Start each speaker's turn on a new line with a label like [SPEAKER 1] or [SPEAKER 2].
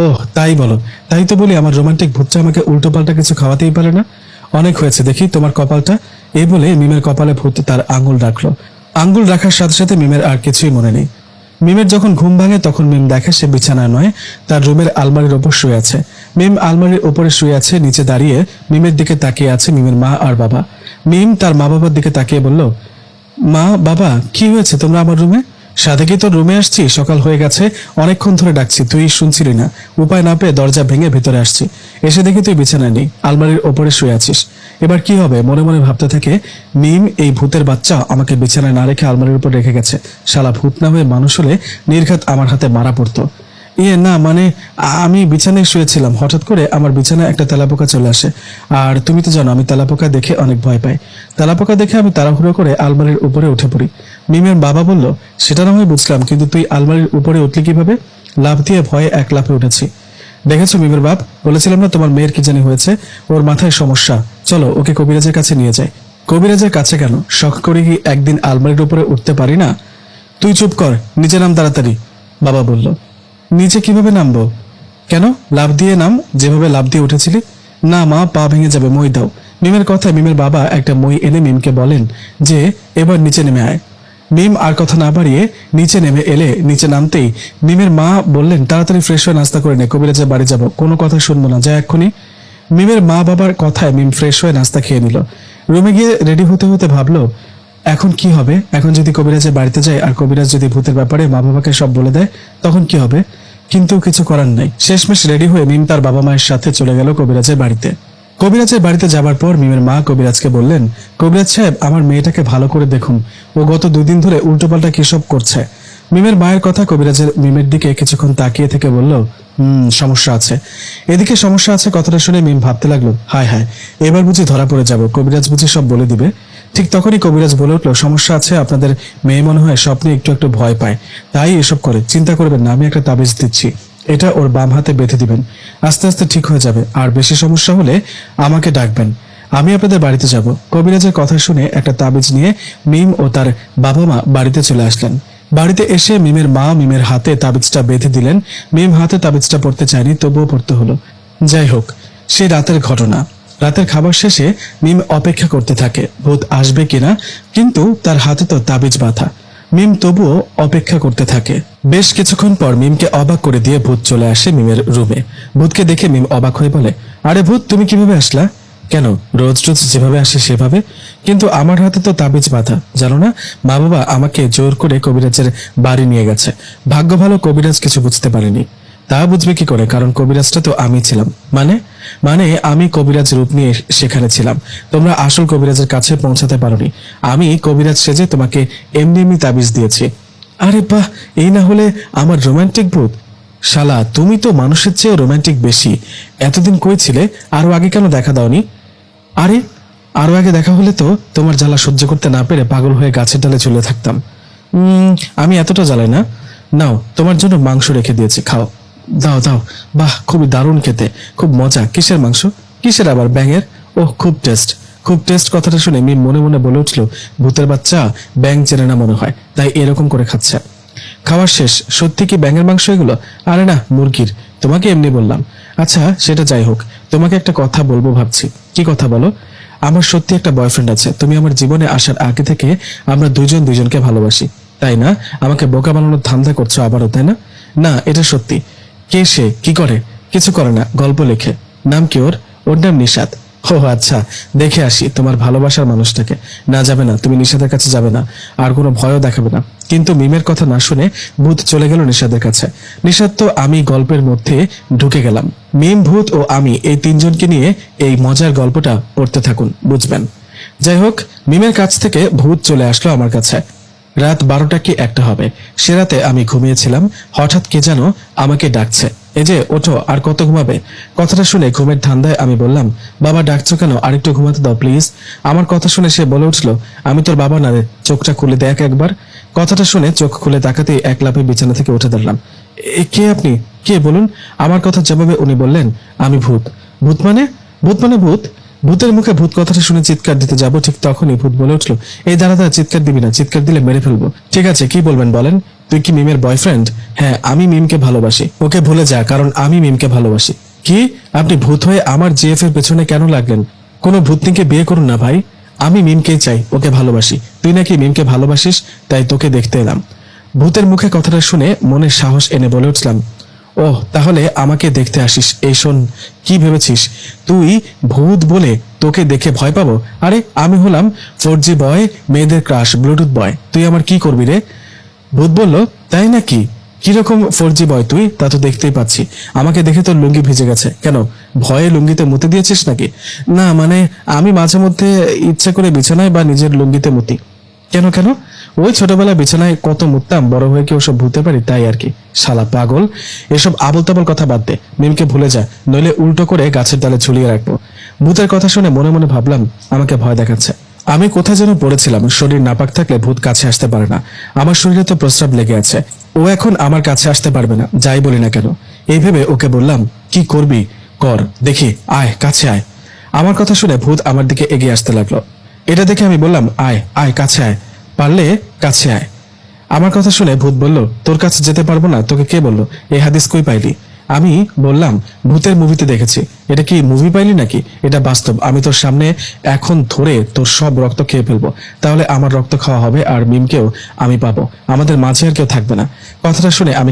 [SPEAKER 1] ওহ তাই বলো। তাই তো বলি আমার রোমান্টিক ভূতটা আমাকে উল্টো পাল্টা কিছু খাওয়াতেই পারে না। অনেক হয়েছে, দেখি তোমার কপালটা। এই বলে মিমের কপালে ভূত তার আঙ্গুল রাখলো। আঙ্গুল রাখার সাথে সাথে মিমের আর কিছুই মনে নেই। মিমের যখন ঘুম ভাঙে তখন মিম দেখে সে বিছানায় নয়, তার রুমের আলমারির ওপর শুয়ে আছে। মিম আলমারির ওপরে শুয়ে আছে, নিচে দাঁড়িয়ে মিমের দিকে তাকিয়ে আছে মিমের মা আর বাবা। মিম তার মা বাবার দিকে তাকিয়ে বলল, মা বাবা কি হয়েছে তোমরা আমার রুমে? সাথে কি তোর রুমে আসছি? সকাল হয়ে গেছে, অনেকক্ষণ ধরে ডাকছি, তুই শুনছিলি না। উপায় না পেয়ে দরজা ভেঙে ভেতরে আসছি, এসে দেখি তুই বিছানায় নেই, আলমারির ওপরে শুয়ে আছিস। এবার কি হবে মনে মনে ভাবতে থাকে। মিম এই ভূতের বাচ্চা আমাকে বিছানায় না রেখে আলমারির উপর রেখে গেছে। শালা ভূত না হয়ে মানুষ হলে নির্ঘাত আমার হাতে মারা পড়তো। না মানে আমি বিছানায় শুয়েছিলাম, হঠাৎ করে আমার বিছানায় একটা তেলাপোকা চলে আসে। আর তুমি তো জানো আমি তেলাপোকা দেখে অনেক ভয় পাই। তেলাপোকা দেখে আমি তাড়াহুড়ো করে আলমারির উপরে উঠে পড়ি। মিমের বাবা বলল, সেটা না হয় বুঝলাম, কিন্তু তুই আলমারির উপরে উঠলি কিভাবে? লাফ দিয়ে ভয়ে এক লাফে উঠেছি। দেখেছো মিমের বাপ, বলেছিলাম না তোমার মেয়ের কি জানি হয়েছে, ওর মাথায় সমস্যা। চলো ওকে কবিরাজের কাছে নিয়ে যাই। কবিরাজের কাছে কেন? শখ করে কি একদিন আলমারির উপরে উঠতে পারি না? তুই চুপ কর, নিচে নাম তাড়াতাড়ি, বাবা বলল। নিচে কিভাবে নামবো? কেন, লাফ দিয়ে নাম, যেভাবে লাফ দিয়ে উঠেছিলি। না মা, পা ভেঙে যাবে, মই দাও। মিমের কথায় মিমের বাবা একটা মই এনে মিমকে বলেন যে এবার নিচে নেমে আয়। মিম আর কথা না বাড়িয়ে নিচে নেমে এলে নিচে নামতেই মিমের মা বললেন, তাড়াতাড়ি ফ্রেশ হয়ে নাস্তা করে নে, কবিরাজের বাড়ি যাব, কোনো কথা শুনবো না, যা এক্ষুনি। মিমের মা বাবার কথায় মিম ফ্রেশ হয়ে নাস্তা খেয়ে নিল। রুমে গিয়ে রেডি হতে হতে ভাবলো, এখন কি হবে? এখন যদি কবিরাজের বাড়িতে যায় আর কবিরাজ যদি ভূতের ব্যাপারে মা বাবাকে সব বলে দেয়, তখন কি হবে? কিন্তু কিছু করার নাই। শেষমেশ রেডি হয়ে মিম তার বাবা মায়ের সাথে চলে গেল কবিরাজের বাড়িতে। কবিরাজের বাড়িতে যাবার পর মিমের মা কবিরাজকে বললেন, কবিরাজ সাহেব আমার মেয়েটাকে ভালো করে দেখুন, ও গত 2 দিন ধরে উল্টোপাল্টা কি সব করছে। মিমের মায়ের কথা কবিরাজের মিমের দিকে কিছুক্ষণ তাকিয়ে থেকে বলল, সমস্যা আছে। এদিকে সমস্যা আছে কথাটা শুনে মিম ভাবতে লাগলো, হায় হায়, এবার বুঝি ধরা পড়ে যাব, কবিরাজ বুঝি সব বলে দিবে। ঠিক তখনই কবিরাজ বলে উঠলো, সমস্যা আছে, আপনাদের মেয়ে মনে হয় স্বপ্নে একটু একটু ভয় পায়, তাই এসব করে। চিন্তা করবেন না, আমি একটা তাবিজ দিচ্ছি, এটা ওর বাম হাতে বেঁধে দিবেন, আস্তে আস্তে ঠিক হয়ে যাবে। আর বেশি সমস্যা হলে আমাকে ডাকবেন, আমি আপনাদের বাড়িতে যাব। কবিরাজের কথা শুনে একটা তাবিজ নিয়ে মিম ও তার বাবা মা বাড়িতে চলে আসলেন। বাড়িতে এসে মিমের মা মিমের হাতে তাবিজটা বেঁধে দিলেন। মিম হাতে তাবিজটা পড়তে চায়নি, তবুও পড়তে হলো। যাই হোক, সে রাতের ঘটনা। রাতের খাবার শেষে মিম অপেক্ষা করতে থাকে ভূত আসবে কিনা, কিন্তু তার হাতে তো তাবিজ বাঁধা। মিম তবুও অপেক্ষা করতে থাকে। বেশ কিছুক্ষণ পর মিমকে অবাক করে দিয়ে ভূত চলে আসে মিমের রুমে। ভূতকে দেখে মিম অবাক হয়ে বলে, আরে ভূত, তুমি কিভাবে আসলা? কেন, রোজ রোজ যেভাবে আসে সেভাবে? কিন্তু আমার হাতে তো তাবিজ বাঁধা, জানো না? মা বাবা আমাকে জোর করে কবিরাজের বাড়ি নিয়ে গেছে। ভাগ্য ভালো কবিরাজ কিছু বুঝতে পারেনি। তা বুঝবে কি করে, কারণ কবিরাজটা তো আমি ছিলাম। মানে মানে আমি কবিরাজ রূপ নিয়ে সেখানে ছিলাম, তোমরা আসল কবিরাজের কাছে পৌঁছাতে পারোনি। আমি কবিরাজ সেজে তোমাকে এমনি এমনি তাবিজ দিয়েছি। আরে বাহ, এই না হলে আমার রোমান্টিক ভূত। শালা, তুমি তো মানুষের চেয়েও রোমান্টিক বেশি। এতদিন কই ছিলে? আরো আগে কেন দেখা দাওনি? আরে আরো আগে দেখা হলে তো তোমার জ্বালা সহ্য করতে না পেরে পাগল হয়ে গাছের ডালে ঝুলে থাকতাম। আমি এতটা জ্বালাই না। নাও, তোমার জন্য মাংস রেখে দিয়েছি, খাও। দাও দাও। বাহ, খুবই দারুণ খেতে, খুব মজা। কিসের মাংস? কিসের আবার? ব্যাঙের। ওহ, খুব টেস্ট, খুব টেস্ট। কথাটা শুনে মিম মনে মনে বলে উঠল, ভূতের বাচ্চা ব্যাঙ চেনে না মনে হয়, তাই এরকম করে খাচ্ছে। খাওয়ার শেষ। সত্যি কি ব্যাঙের মাংস এগুলো? আরে না, মুরগির। তোমাকে এমনি বললাম। আচ্ছা সেটা যাই হোক, তোমাকে একটা কথা বলবো ভাবছি। কি কথা বলো? আমার সত্যি একটা বয়ফ্রেন্ড আছে। তুমি আমার জীবনে আসার আগে থেকে আমরা দুজন দুজনকে ভালোবাসি, তাই না? আমাকে বোকা বানানোর ধান্দা করছো আবারও, তাই না? না, এটা সত্যি। কে সে? কি করে? কিছু করে না, গল্প লেখে। নাম কি ওর? ওর নাম নিশাত। ও আচ্ছা, দেখে আসি তোমার ভালোবাসার মানুষটাকে। না, যাবে না, তুমি নিশাতের কাছে যাবে না, আর কোনো ভয়ও দেখাবে না। কিন্তু মিমের কথা না শুনে ভূত চলে গেল নিশাতের কাছে। নিশাত তো আমি গল্পের মধ্যে ঢুকে গেলাম। মিম, ভূত ও আমি এই 3 জনকে নিয়ে এই মজার গল্পটা পড়তে থাকুন, বুঝবেন। যাই হোক, মিমের কাছ থেকে ভূত চলে আসলো আমার কাছে। রাত 12টা কি 1টা হবে। সে রাতে আমি ঘুমিয়েছিলাম, হঠাৎ কে যেন আমাকে ডাকছে, এই যে ওঠো, আর কত ঘুমাবে? কথাটা শুনে ঘুমের ধান্দায় আমি বললাম, বাবা ডাকছো কেন? আরেকটু ঘুমাতে দাও প্লিজ। আমার কথা শুনে সে বলে উঠলো, আমি তোর বাবা না রে, চোখটা খুলে দেখ একবার। কথাটা শুনে চোখ খুলে তাকাতেই এক লাফে বিছানা থেকে উঠে দাঁড়ালাম। কে আপনি? কে বলুন? আমার কথা জবাবে উনি বললেন, আমি ভূত। ভূত মানে? ভূত মানে ভূত? ভূতের মুখে ভূত কথাটা শুনে চিৎকার দিতে যাব, ঠিক তখনই ভূত বলে উঠলো, এই দাঁড়া দাঁড়া, চিৎকার দিবি না, চিৎকার দিলে মেরে ফেলবো। ঠিক আছে, কি বলবেন বলেন। তুই কি মিমের বয়ফ্রেন্ড? হ্যাঁ, আমি মিমকে ভালোবাসি। ওকে ভুলে যা, কারণ আমি মিমকে ভালোবাসি। কি? আপনি ভূত হয়ে আমার জিএফ এর পেছনে কেন লাগলেন? কোনো ভূতনিকে বিয়ে করুন না ভাই, আমি মিমকেই চাই, ওকে ভালোবাসি। তুই নাকি মিমকে ভালোবাসিস, তাই তোকে দেখতে এলাম। ভূতের মুখে কথাটা শুনে মনে সাহস এনে বলে উঠলাম, ওহ, তাহলে আমাকে দেখতে আসিস। এই শোন, কি ভেবেছিস তুই ভূত বলে তোকে দেখে ভয় পাবো? আরে আমি হলাম 4G বয়, মেয়েদের ক্রাশ, ব্লুটুথ বয়। তুই আমার কি করবি রে? ভূত বলল, তাই নাকি? কিরকম 4G বয় তুই, তা তো দেখতেই পাচ্ছি। আমাকে দেখে তোর লুঙ্গি ভিজে গেছে কেন? ভয়ে লুঙ্গিতে মুতে দিয়েছিস নাকি? না মানে, আমি মাঝে মধ্যে ইচ্ছা করে বিছানায় বা নিজের লুঙ্গিতে মুতি। কেন কেন? ওই ছোটবেলায় বিছানায় কত মুততাম, বড় হয়ে কি ওসব ভুলতে পারি, তাই আর কি। শালা পাগল, এসব আবল তাবল কথা বাদ দে, মিমকে ভুলে যা, নইলে উল্টো করে গাছের ডালে ঝুলিয়ে রাখবো। ভূতের কথা শুনে মনে মনে ভাবলাম, আমাকে ভয় দেখাচ্ছে। আমি কোথায় যেন পড়েছিলাম, শরীর নাপাক থাকলে ভূত কাছে আসতে পারে না। আমার শরীরে তো প্রস্রাব লেগে আছে, ও এখন আমার কাছে আসতে পারবে না, যাই বলি না কেন। এই ভেবে ওকে বললাম, কি করবি কর, দেখি, আয় কাছে আয়। আমার কথা শুনে ভূত আমার দিকে এগিয়ে আসতে লাগলো। এটা দেখে আমি বললাম, আয় আয়, কাছে আয়, পারলে কাছে আয়। আমার কথা শুনে ভূত বলল, তোর কাছে যেতে পারবো না, তোকে কে বললো? এই হাদিস কই পাইলি? আমি বললাম, ভূতের মুভিতে দেখেছি। এটা কি মুভি পাইলি নাকি? এটা বাস্তব। আমি তোর সামনে এখন ধরে তোর সব রক্ত খেয়ে ফেলবো, তাহলে আমার রক্ত খাওয়া হবে আর মিমকেও আমি পাবো, আমাদের মাঝে আর কেউ থাকবে না। কথাটা শুনে আমি